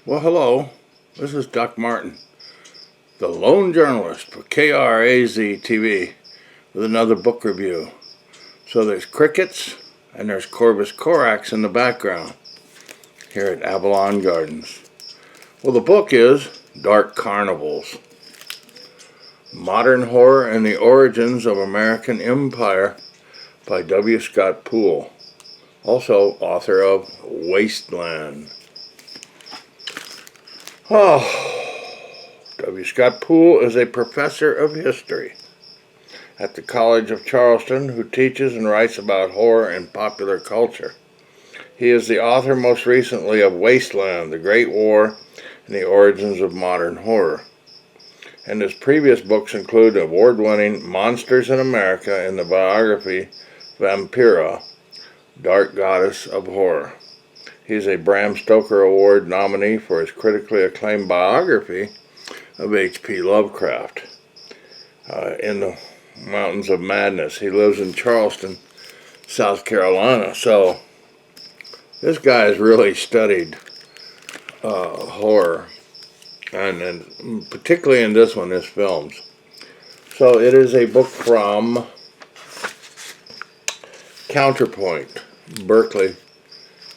Well, hello. This is Doc Martin, the lone journalist for KRAZ TV, with another book review. So there's crickets and there's Corvus Corax in the background here at Avalon Gardens. Well, the book is Dark Carnivals, Modern Horror and the Origins of American Empire by W. Scott Poole, also author of Wasteland. W. Scott Poole is a professor of history at the College of Charleston who teaches and writes about horror and popular culture. He is the author most recently of Wasteland, The Great War and the Origins of Modern Horror. And his previous books include award-winning Monsters in America and the biography Vampira, Dark Goddess of Horror. He is a Bram Stoker Award nominee for his critically acclaimed biography of H.P. Lovecraft, In the Mountains of Madness. He lives in Charleston, South Carolina. So this guy has really studied horror, and particularly in this one, his films. So it is a book from Counterpoint, Berkeley,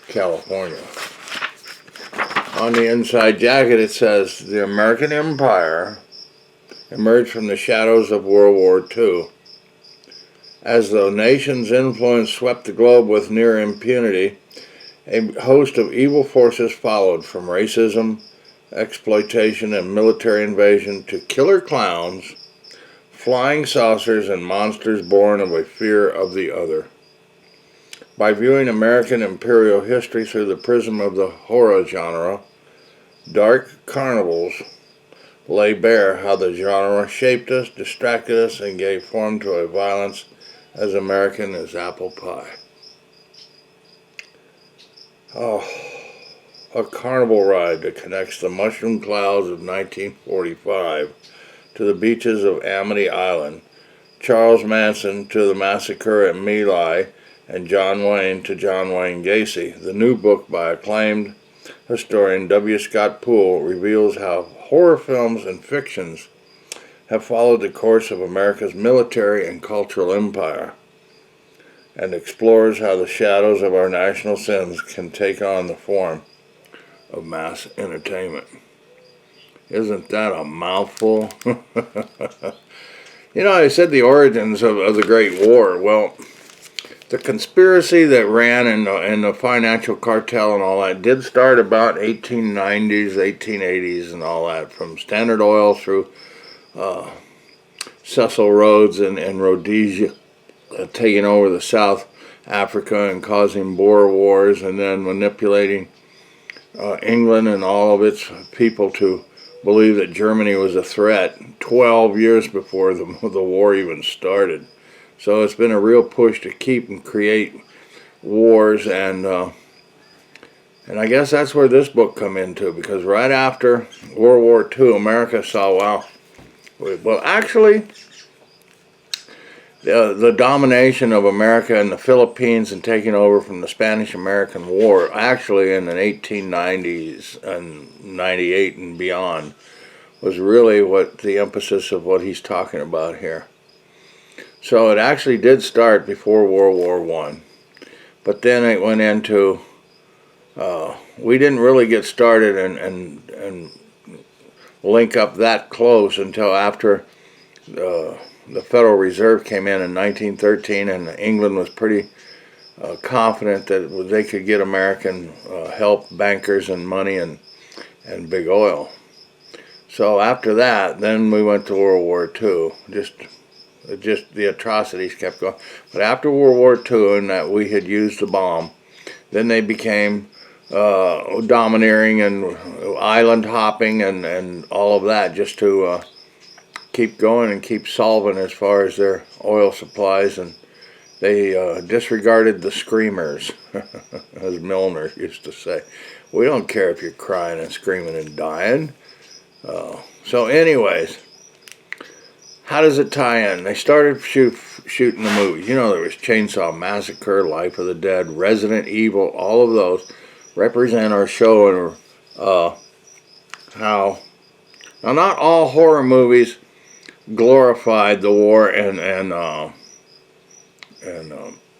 California. On the inside jacket it says, "The American Empire emerged from the shadows of World War II. As the nation's influence swept the globe with near impunity, a host of evil forces followed, from racism, exploitation, and military invasion to killer clowns, flying saucers, and monsters born of a fear of the other. By viewing American imperial history through the prism of the horror genre, Dark Carnivals lay bare how the genre shaped us, distracted us, and gave form to a violence as American as apple pie." A carnival ride that connects the mushroom clouds of 1945 to the beaches of Amity Island, Charles Manson to the massacre at My Lai, and John Wayne to John Wayne Gacy. The new book by acclaimed historian W. Scott Poole reveals how horror films and fictions have followed the course of America's military and cultural empire, and explores how the shadows of our national sins can take on the form of mass entertainment. Isn't that a mouthful? I said the origins of the Great War. Well, the conspiracy that ran in the financial cartel and all that did start about 1890s, 1880s and all that, from Standard Oil through Cecil Rhodes and Rhodesia taking over the South Africa and causing Boer wars, and then manipulating England and all of its people to believe that Germany was a threat 12 years before the war even started. So it's been a real push to keep and create wars, and I guess that's where this book come into, because right after World War II, America saw, actually, the domination of America in the Philippines and taking over from the Spanish-American War, actually in the 1890s and 98 and beyond, was really what the emphasis of what he's talking about here. So it actually did start before World War I, but then it went into, we didn't really get started and link up that close until after the Federal Reserve came in 1913, and England was pretty confident that they could get American help, bankers and money and big oil. So after that, then we went to World War II. Just the atrocities kept going. But after World War II, and that we had used the bomb, then they became domineering and island hopping and all of that, just to keep going and keep solvent as far as their oil supplies. And they disregarded the screamers, as Milner used to say. We don't care if you're crying and screaming and dying. So anyways, how does it tie in? They started shooting the movies. There was Chainsaw Massacre, Life of the Dead, Resident Evil. All of those represent or show how, now not all horror movies glorified the war and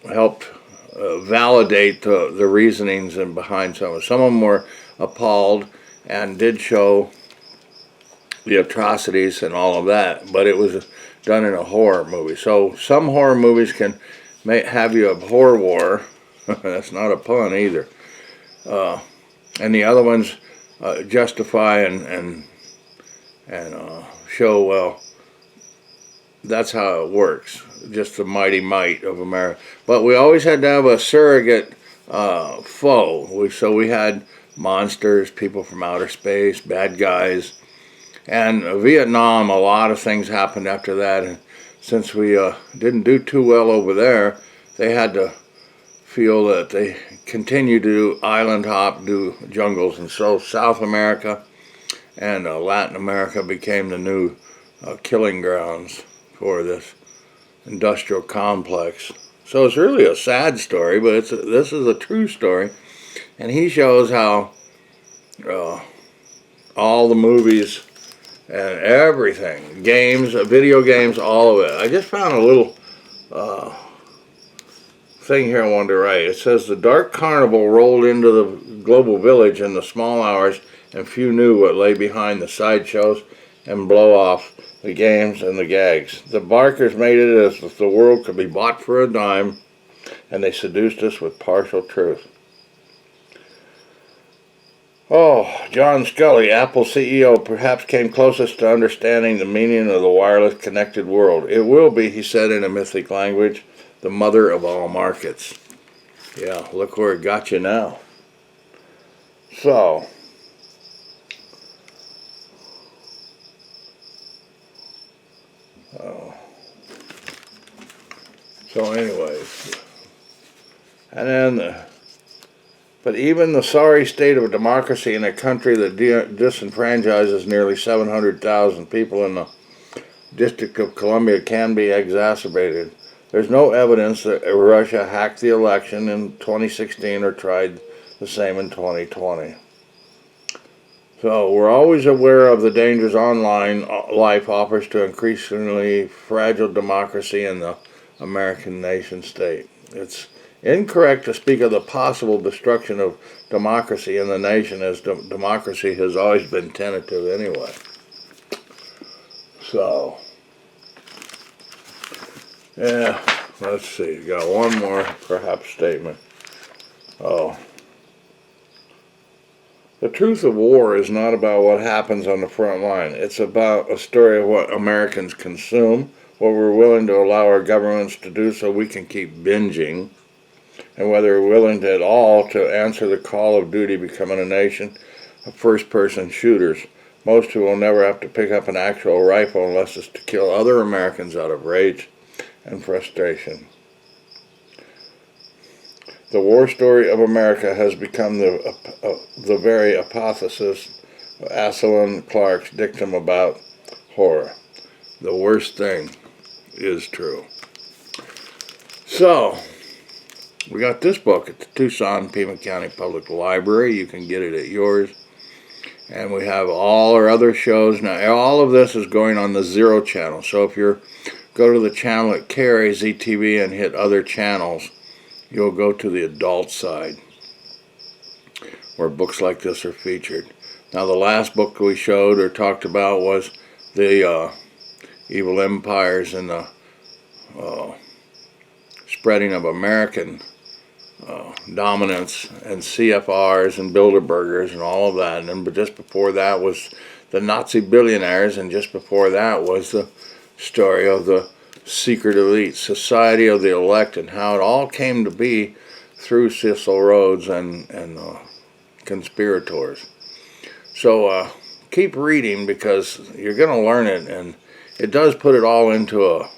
helped validate the reasonings and behind some of them. Some of them were appalled and did show the atrocities and all of that, but it was done in a horror movie. So some horror movies can have you abhor war. That's not a pun either. And the other ones justify and show, well, that's how it works. Just the mighty might of America. But we always had to have a surrogate foe. So we had monsters, people from outer space, bad guys. And Vietnam, a lot of things happened after that. And since we didn't do too well over there, they had to feel that they continue to do island hop, do jungles. And so South America and Latin America became the new killing grounds for this industrial complex. So it's really a sad story, but this is a true story. And he shows how all the movies and everything, games, video games, all of it. I just found a little thing here I wanted to write. It says, the dark carnival rolled into the global village in the small hours, and few knew what lay behind the sideshows and blow-offs, the games and the gags. The barkers made it as if the world could be bought for a dime, and they seduced us with partial truth. Oh, John Scully, Apple CEO, perhaps came closest to understanding the meaning of the wireless connected world. It will be, he said in a mythic language, the mother of all markets. Yeah, look where it got you now. So, anyways, and then, but even the sorry state of democracy in a country that disenfranchises nearly 700,000 people in the District of Columbia can be exacerbated. There's no evidence that Russia hacked the election in 2016 or tried the same in 2020. So we're always aware of the dangers online life offers to increasingly fragile democracy in the American nation state. It's incorrect to speak of the possible destruction of democracy in the nation, as democracy has always been tentative anyway. So, yeah, let's see. Got one more, perhaps, statement. Oh. The truth of war is not about what happens on the front line. It's about a story of what Americans consume, what we're willing to allow our governments to do so we can keep binging, and whether we're willing to, at all to answer the call of duty becoming a nation of first-person shooters, most who will never have to pick up an actual rifle unless it's to kill other Americans out of rage and frustration. The war story of America has become the very apotheosis of Asselin Clark's dictum about horror. The worst thing is true. So, we got this book at the Tucson Pima County Public Library. You can get it at yours. And we have all our other shows. Now, all of this is going on the Zero channel. So if you go to the channel at KRAZ-TV and hit other channels, you'll go to the adult side where books like this are featured. Now, the last book we showed or talked about was the evil empires and the spreading of American dominance and CFRs and Bilderbergers and all of that. And then just before that was the Nazi billionaires, and just before that was the story of the secret elite, Society of the Elect, and how it all came to be through Cecil Rhodes and conspirators. So keep reading, because you're going to learn it, and it does put it all into a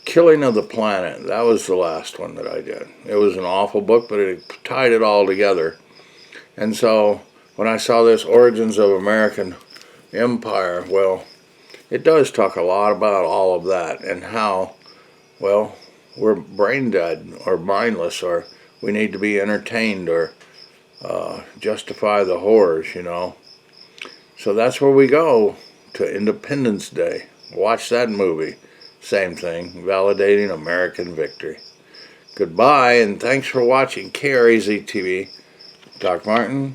killing of the planet. That was the last one that I did. It was an awful book, but it tied it all together. And so when I saw this Origins of American Empire, well, it does talk a lot about all of that and how, well, we're brain dead or mindless, or we need to be entertained or justify the horrors, you know. So that's where we go to Independence Day. Watch that movie. Same thing, validating American victory. Goodbye, and thanks for watching KRAZ TV. Doc Martin,